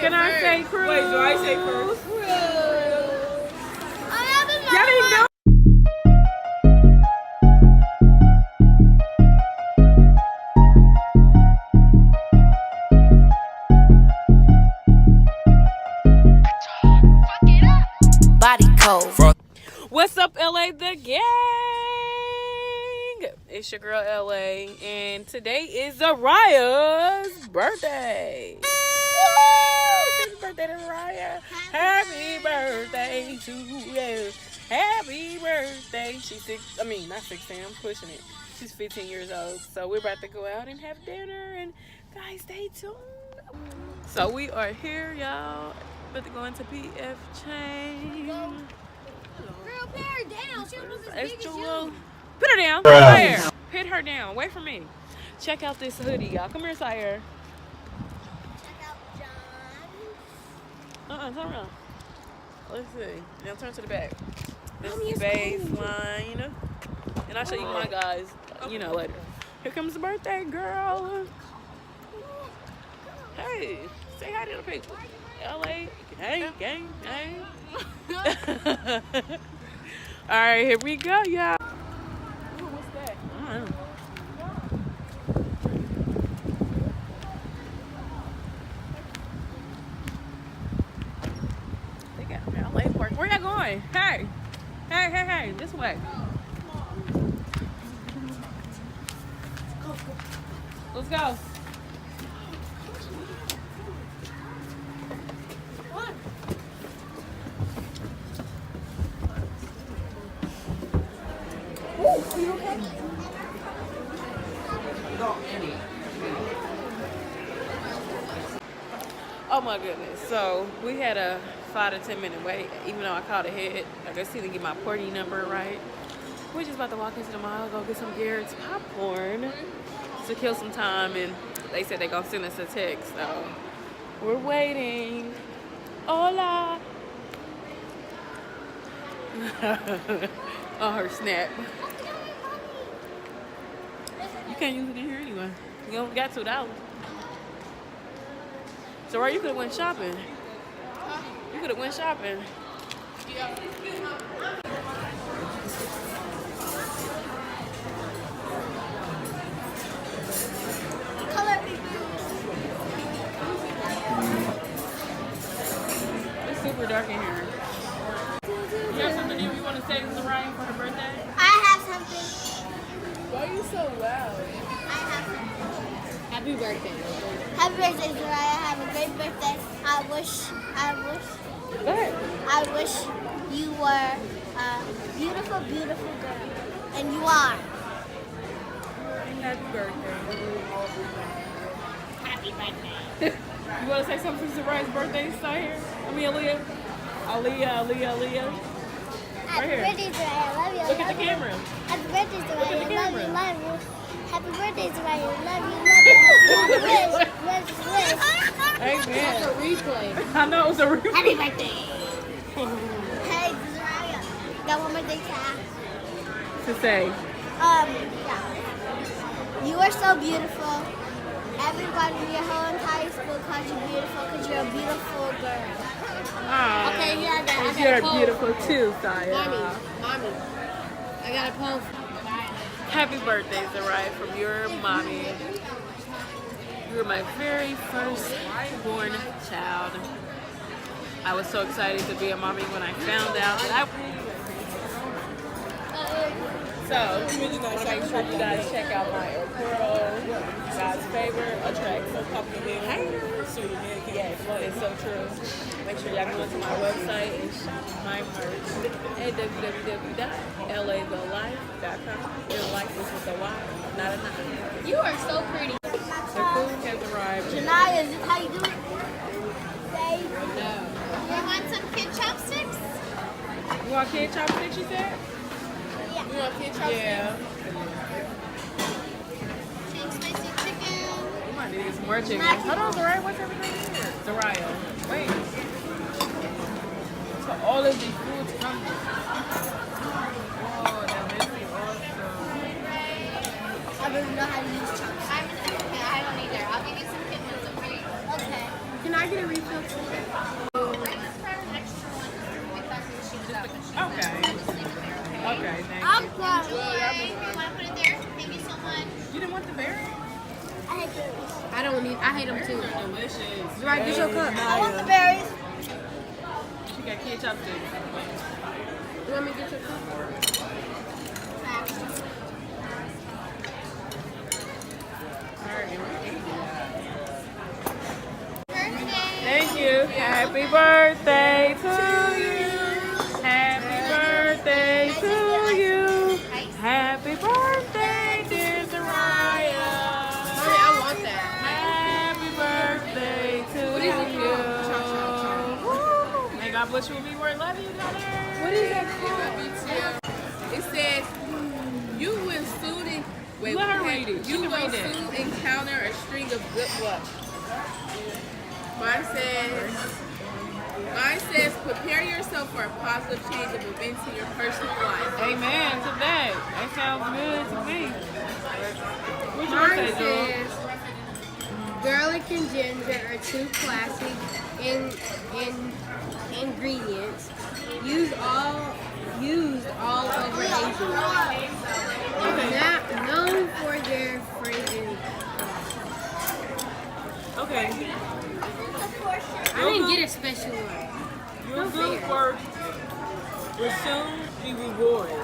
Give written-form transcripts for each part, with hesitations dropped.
Can I say cruise? Wait, do I say cruise? Y'all didn't know. Body code. What's up, LA the gang? It's your girl LA, and today is Zariaha's birthday. Woo! Happy birthday to Zariah. Happy birthday to you. Happy birthday. Not 16, I'm pushing it. She's 15 years old. So we're about to go out and have dinner, and guys, stay tuned. So we are here, y'all. About to go into PF Chain. Girl, put her down. She almost as big as you. Put her down. Sire. Put her down. Wait for me. Check out this hoodie, y'all. Come here, Sire. Check out John. Turn around. Let's see. Now turn to the back. This is the baseline. And I'll show you my guys, later. Here comes the birthday girl. Hey, say hi to the people. LA, gang. All right, here we go, y'all. Ooh, what's that? I don't know. They got LA Park. Where y'all going? Hey, this way. Let's go. Oh my goodness. So we had a 5 to 10 minute wait, even though I called ahead. I guess he didn't get my party number right. We're just about to walk into the mall, go get some Garrett's popcorn to kill some time, and they said they're gonna send us a text, so we're waiting. Hola. On her snap. You can't use it in here anyway. You only got $2. So where you could have went shopping? You could have went shopping. Yeah. Color people. It's super dark in here. You have something new you want to say to Zariah for her birthday? I have something. Why are you so loud? I have something. Happy birthday. Happy birthday, Zariah. Have a great birthday. I wish Go ahead. you were a beautiful, beautiful girl. And you are. Happy birthday. Happy birthday. You want to say something for Zariah's birthday? Stay here. Aaliyah. Aaliyah. Happy here. birthday, Zariah. Love you. Look at the camera. Happy birthday, Look at Zariah. the camera. Love you. Happy birthday, Zariah. Love you. Wish. Amen. That's a replay. I know it was a real. Happy birthday. Hey, Zariah. Got one more thing to ask. To say. Yeah. You are so beautiful. Everybody in your whole entire school calls you beautiful because you're a beautiful girl. Aww. Okay, yeah, I got You're a poll. beautiful too, Saya. Mommy. I got a poll. Happy birthday, Zariah, from your mommy. You were my very first born child. I was so excited to be a mommy when I found out that So, I want to make sure you guys check out my apparel. God's favorite attracts a couple of haters. Yes, it's so true. Make sure y'all go to my website and shop my merch at www.LATHELIFE.com. Your life is with a Y, not a 9. You are so pretty. The food has arrived. Janaya, is this how you do it? Say. No. You want some kid chopsticks? You want kid chopsticks, you said? Yeah. You want kid chopsticks? Yeah. Chicken, spicy chicken. We might need some more chicken. Hold on, Zariah, what's everything here? Zariah, wait. So all of these foods come with. Oh, that makes me awesome. I don't know how to use chopsticks. I don't either. I'll give you some kid ones, okay? Okay. Can I I get a refill? Okay. Okay, thank I'm you. glad. You want to put it there? Thank you so much. You didn't want the berry? I hate berries. I don't need. I hate them too. They're delicious. Right, get your cup. I want the berries. She got kid chopsticks. You want me to get your cup? Thank you. Happy birthday to you. Happy birthday to you. Happy birthday, dear Zariaha. Mommy, I want that. Happy birthday to you. Woo. May God bless you and be where love you, daughter. What is that called? It says you will soon Let her read it. You can will read it. soon encounter a string of good luck. Mine says prepare yourself for a positive change of events in your personal life. Amen to that. That sounds good to me. What you Mine want to say, Joel? says garlic and ginger are two classic ingredients used all over Asia. Not known for their fragrance. Okay. I didn't get a special one. Your good work will soon be rewarded.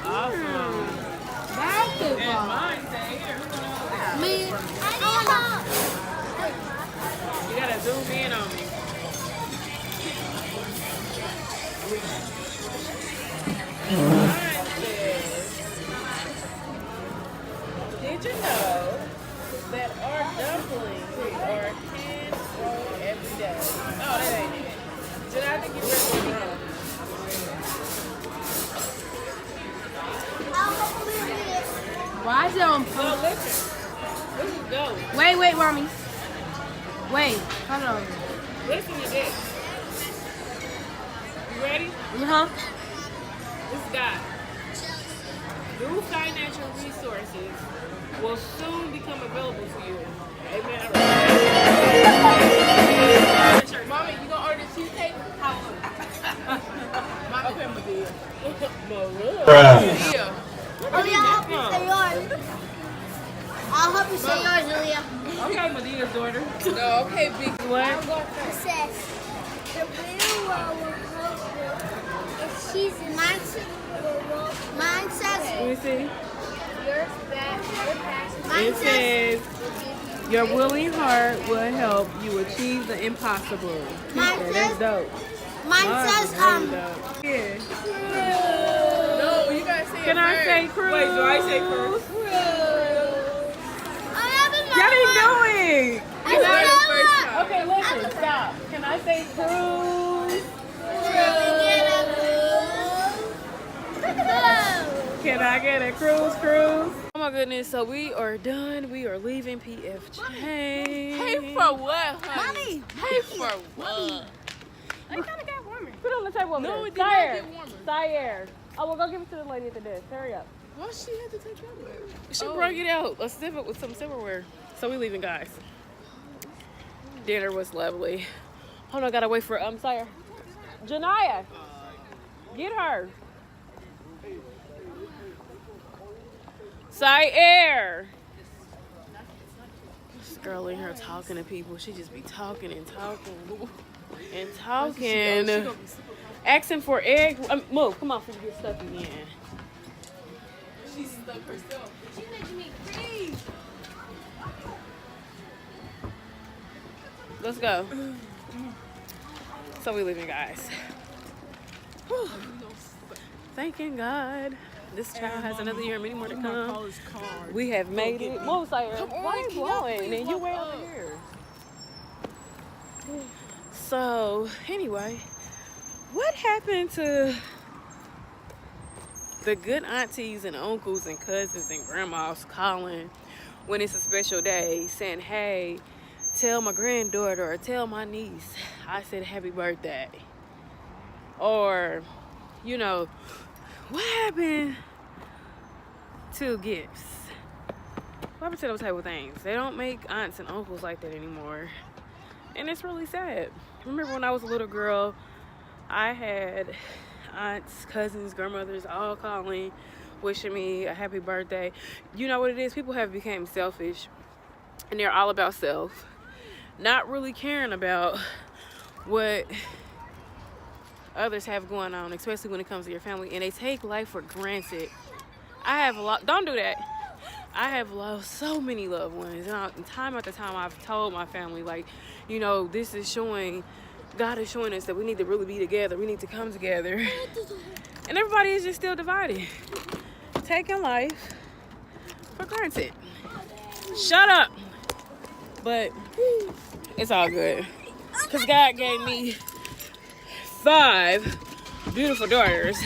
Awesome. And Basketball. mine say here. Me. You gotta zoom in on me. Mine says, did you know that our dumplings are hand rolled every day? Oh, that ain't it. Did I think you read it wrong? Why is it on? So listen. This is dope. Wait, mommy. Wait, hold on. Listen to this. You ready? Uh-huh. This guy. New financial resources will soon become available to you. Amen. Mommy, you gonna order cheesecake? How Okay, Medea. Yeah. Oh, yeah, I'll help you say yours. I'll help you say yours, Julia. Okay, Medea's daughter. No, okay, big. What? It says, the blue wall will help you. If she's mine says, Let me see. yours back. Mine It says, your willing heart will help you achieve the impossible. Mine That's says- dope. Mine says, Yeah. No, you gotta say Can it I first. say cruise? Wait, do I say cruise? Y'all Y'all ain't doing. You got it first time. Okay, listen, stop. Can I say cruise? Can I get a cruise? Oh my goodness, so we are done. We are leaving PF Chang's. Pay for what, honey? Mommy, Pay for what? It kind of got warmer. Put it on the table over No, there. it did not get warmer. Sire. Oh, well, go give it to the lady at the desk. Hurry up. Why she had to take that one? She brought it out. Let's sip it with some silverware. So we leaving, guys. Dinner was lovely. Hold on, I gotta wait for Sire. Janaya, get her. Sire. This girl in here talking to people. She just be talking and talking and talking. Asking for egg. Move, come on, before you get stuck again. She stuck herself. She's making me crazy. Let's go. So we leaving, guys. Whew. Thanking God. This child has another year and many more to come. We have made it. Move, Sire. Why are you going? And you way over here. So, anyway, what happened to the good aunties and uncles and cousins and grandmas calling when it's a special day saying, hey, tell my granddaughter or tell my niece I said happy birthday? Or, you know, what happened to gifts? What happened to those type of things? They don't make aunts and uncles like that anymore. And it's really sad. Remember when I was a little girl, I had aunts, cousins, grandmothers all calling, wishing me a happy birthday. You know what it is? People have become selfish, and they're all about self, not really caring about what others have going on, especially when it comes to your family, and they take life for granted. Don't do that. I have lost so many loved ones, and time after time I've told my family, like, you know, this is showing, God is showing us that we need to really be together, we need to come together, and everybody is just still divided, taking life for granted. Shut up. But it's all good, because God gave me 5 beautiful daughters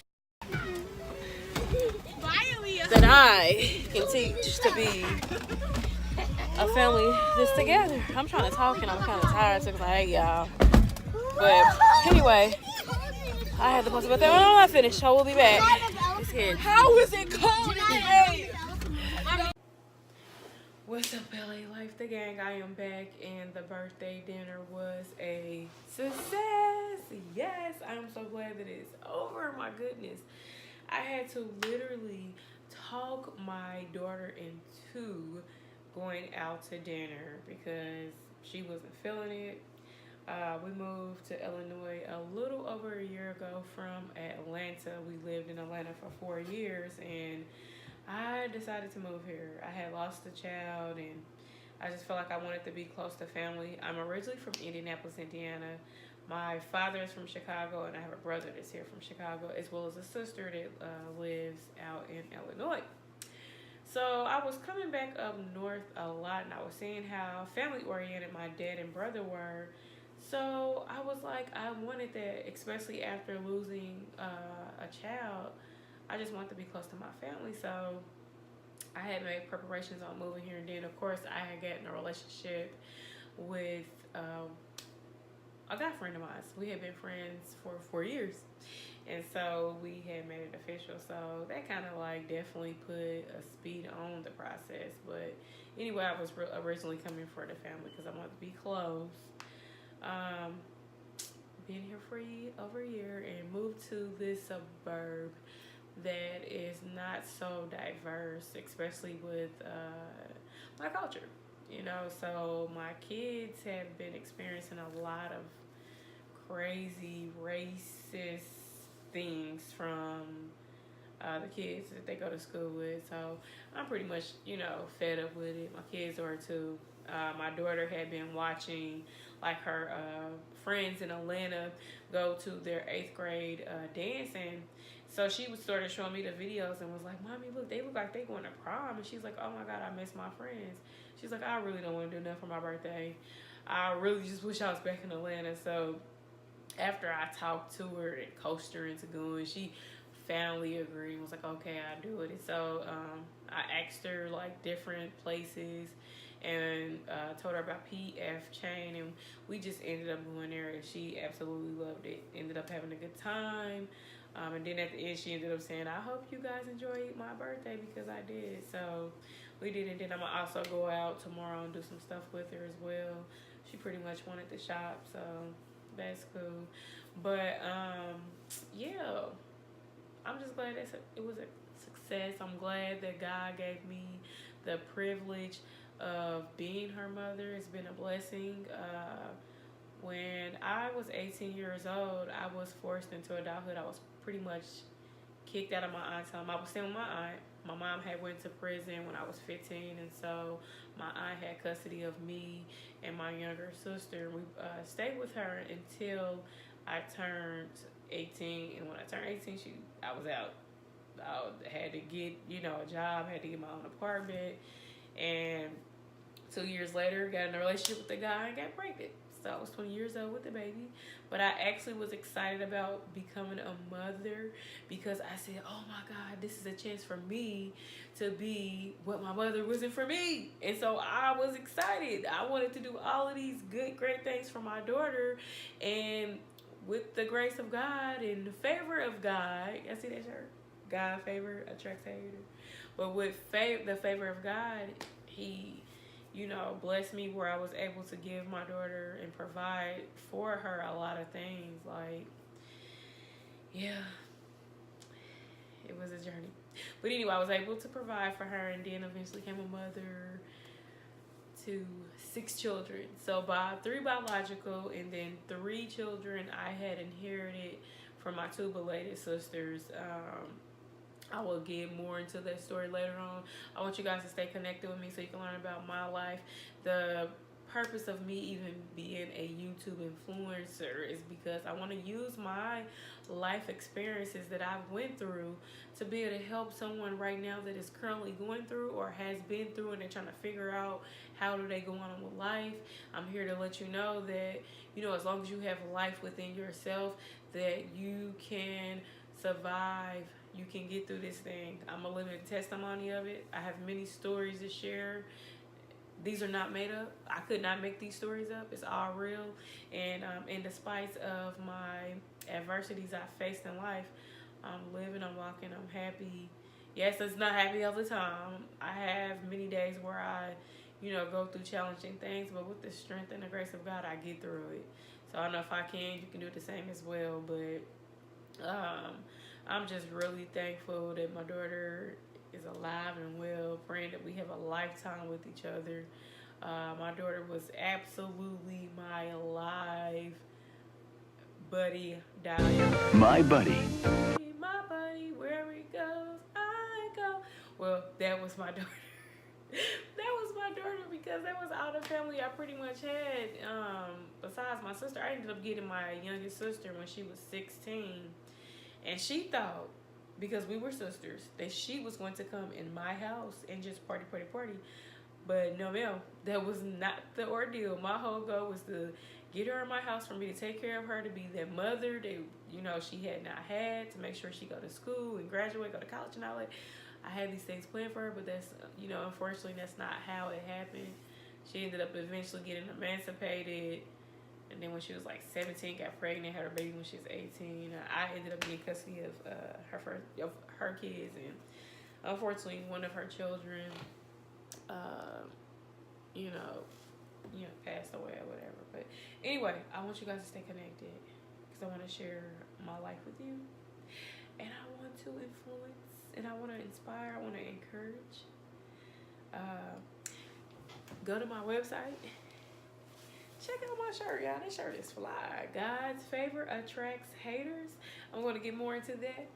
that I can teach to be a family just together. I'm trying to talk and I'm kind of tired, so I'm like, hey y'all. But anyway, I had to post about that. When I'm not finished, so we'll be back. How is it cold today? What's up, LA Life, the gang? I am back, and the birthday dinner was a success. Yes, I'm so glad that it's over. My goodness, I had to literally talk my daughter into going out to dinner because she wasn't feeling it. We moved to Illinois a little over a year ago from Atlanta. We lived in Atlanta for 4 years, and I decided to move here. I had lost a child, and I just felt like I wanted to be close to family. I'm originally from Indianapolis, Indiana. My father is from Chicago, and I have a brother that's here from Chicago, as well as a sister that lives out in Illinois. So I was coming back up north a lot, and I was seeing how family-oriented my dad and brother were. So I was like, I wanted that, especially after losing a child. I just wanted to be close to my family. So I had made preparations on moving here, and then of course I had gotten a relationship with a guy friend of mine. We had been friends for 4 years, and so we had made it official. So that kind of like definitely put a speed on the process. But anyway, I was originally coming for the family because I wanted to be close. Been here for over a year and moved to this suburb that is not so diverse, especially with my culture, you know. So my kids have been experiencing a lot of crazy racist things from the kids that they go to school with. So I'm pretty much, you know, fed up with it. My kids are too. My daughter had been watching like her friends in Atlanta go to their 8th grade dancing. So she was sort of showing me the videos and was like, Mommy, look, they look like they going to prom. And she's like, oh my God, I miss my friends. She's like, I really don't want to do nothing for my birthday. I really just wish I was back in Atlanta. So after I talked to her and coached her into going, she finally agreed and was like, okay, I'll do it. And so I asked her like different places and told her about PF Chain, and we just ended up going there, and she absolutely loved it. Ended up having a good time. And then at the end, she ended up saying, I hope you guys enjoyed my birthday, because I did. So we did. And then I'm going to also go out tomorrow and do some stuff with her as well. She pretty much wanted to shop, so that's cool. But, yeah, I'm just glad that it was a success. I'm glad that God gave me the privilege of being her mother. It's been a blessing. When I was 18 years old, I was forced into adulthood. I was pretty much kicked out of my aunt's home. I was staying with my aunt. My mom had went to prison when I was 15, and so my aunt had custody of me and my younger sister. We stayed with her until I turned 18, and when I turned 18, I was out. I had to get, you know, a job, had to get my own apartment, and 2 years later, got in a relationship with the guy and got pregnant. So I was 20 years old with the baby. But I actually was excited about becoming a mother because I said, oh my God, this is a chance for me to be what my mother wasn't for me. And so I was excited. I wanted to do all of these good, great things for my daughter. And with the grace of God and the favor of God, I see that shirt? God favor attracts hater. But with the favor of God, he, you know, blessed me where I was able to give my daughter and provide for her a lot of things. Like, yeah, it was a journey. But anyway, I was able to provide for her, and then eventually became a mother to 6 children. So by 3 biological and then 3 children I had inherited from my 2 belated sisters. I will get more into that story later on. I want you guys to stay connected with me so you can learn about my life. The purpose of me even being a YouTube influencer is because I want to use my life experiences that I've went through to be able to help someone right now that is currently going through or has been through, and they're trying to figure out how do they go on with life. I'm here to let you know that, you know, as long as you have life within yourself, that you can survive. You can get through this thing. I'm a living testimony of it. I have many stories to share. These are not made up. I could not make these stories up. It's all real. And despite of my adversities I faced in life, I'm living, I'm walking, I'm happy. Yes, it's not happy all the time. I have many days where I, you know, go through challenging things, but with the strength and the grace of God, I get through it. So I know if I can, you can do the same as well. But I'm just really thankful that my daughter is alive and well, praying that we have a lifetime with each other. My daughter was absolutely my life buddy, Dahlia. My buddy. My buddy, wherever he goes, I go. Well, that was my daughter. That was my daughter because that was all the family I pretty much had. Besides my sister, I ended up getting my youngest sister when she was 16. And she thought, because we were sisters, that she was going to come in my house and just party. But no, ma'am, that was not the ordeal. My whole goal was to get her in my house for me to take care of her, to be that mother that, you know, she had not had, to make sure she go to school and graduate, go to college and all that. I had these things planned for her, but that's, you know, unfortunately, that's not how it happened. She ended up eventually getting emancipated. And then when she was like 17, got pregnant, had her baby when she was 18. I ended up getting custody of her kids, and unfortunately, one of her children, you know, passed away or whatever. But anyway, I want you guys to stay connected because I want to share my life with you, and I want to influence, and I want to inspire, I want to encourage. Go to my website. Check out my shirt, y'all. This shirt is fly. God's favor attracts haters. I'm going to get more into that.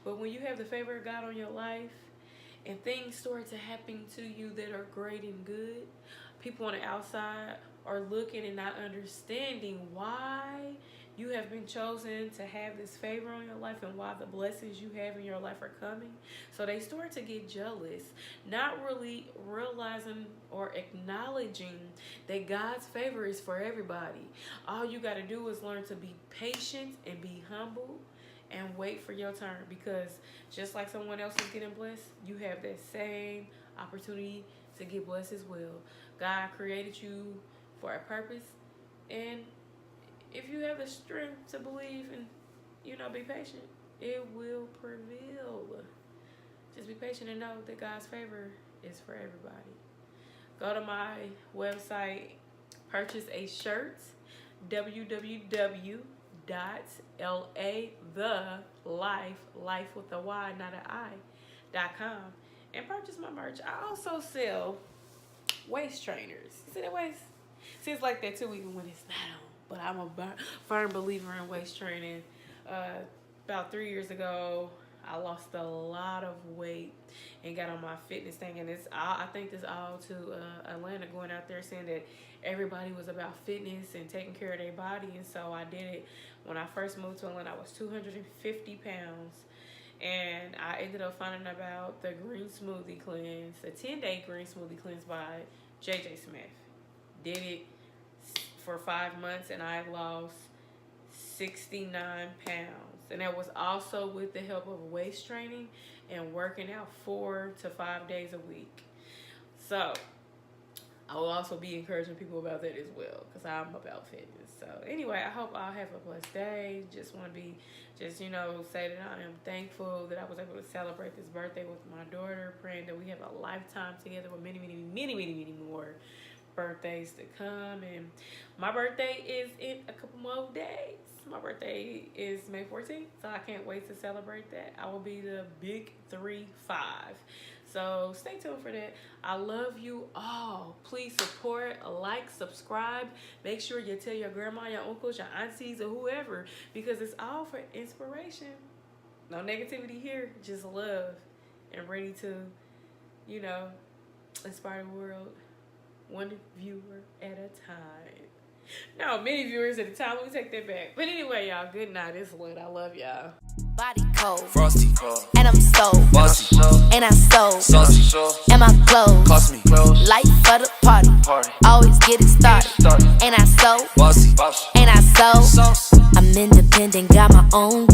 But when you have the favor of God on your life and things start to happen to you that are great and good, people on the outside are looking and not understanding why you have been chosen to have this favor on your life and why the blessings you have in your life are coming. So they start to get jealous, not really realizing or acknowledging that God's favor is for everybody. All you got to do is learn to be patient and be humble and wait for your turn, because just like someone else is getting blessed, you have that same opportunity to get blessed as well. God created you for a purpose, and if you have the strength to believe and, you know, be patient, it will prevail. Just be patient and know that God's favor is for everybody. Go to my website, purchase a shirt, www.LATHELIFE, life with a Y, not an I.com, and purchase my merch. I also sell waist trainers. See that waist? See, it's like that too, even when it's not on. But I'm a firm believer in waist training. About 3 years ago, I lost a lot of weight and got on my fitness thing. And I think this all to Atlanta, going out there saying that everybody was about fitness and taking care of their body. And so I did it. When I first moved to Atlanta, I was 250 pounds. And I ended up finding about the green smoothie cleanse, the 10-day green smoothie cleanse by JJ Smith. Did it for 5 months, and I lost 69 pounds. And that was also with the help of waist training and working out 4 to 5 days a week. So I will also be encouraging people about that as well, because I'm about fitness. So anyway, I hope I'll have a blessed day. Just want to you know, say that I am thankful that I was able to celebrate this birthday with my daughter, praying that we have a lifetime together with many, many, many, many, many more birthdays to come. And my birthday is in a couple more days. My birthday is May 14th, so I can't wait to celebrate that. I will be the big 3-5. So stay tuned for that. I love you all. Please support, like, subscribe. Make sure you tell your grandma, your uncles, your aunties, or whoever, because it's all for inspiration. No negativity here, just love and ready to, you know, inspire the world one viewer at a time. No, many viewers at a time. Let me take that back. But anyway, y'all, good night. It's lit. I love y'all. Body cold, Frosty cold, and I'm so bossy, and I so saucy, and my clothes, cost me clothes, light for the party, always get it started, and I so bossy, and I so sauce. I'm independent, got my own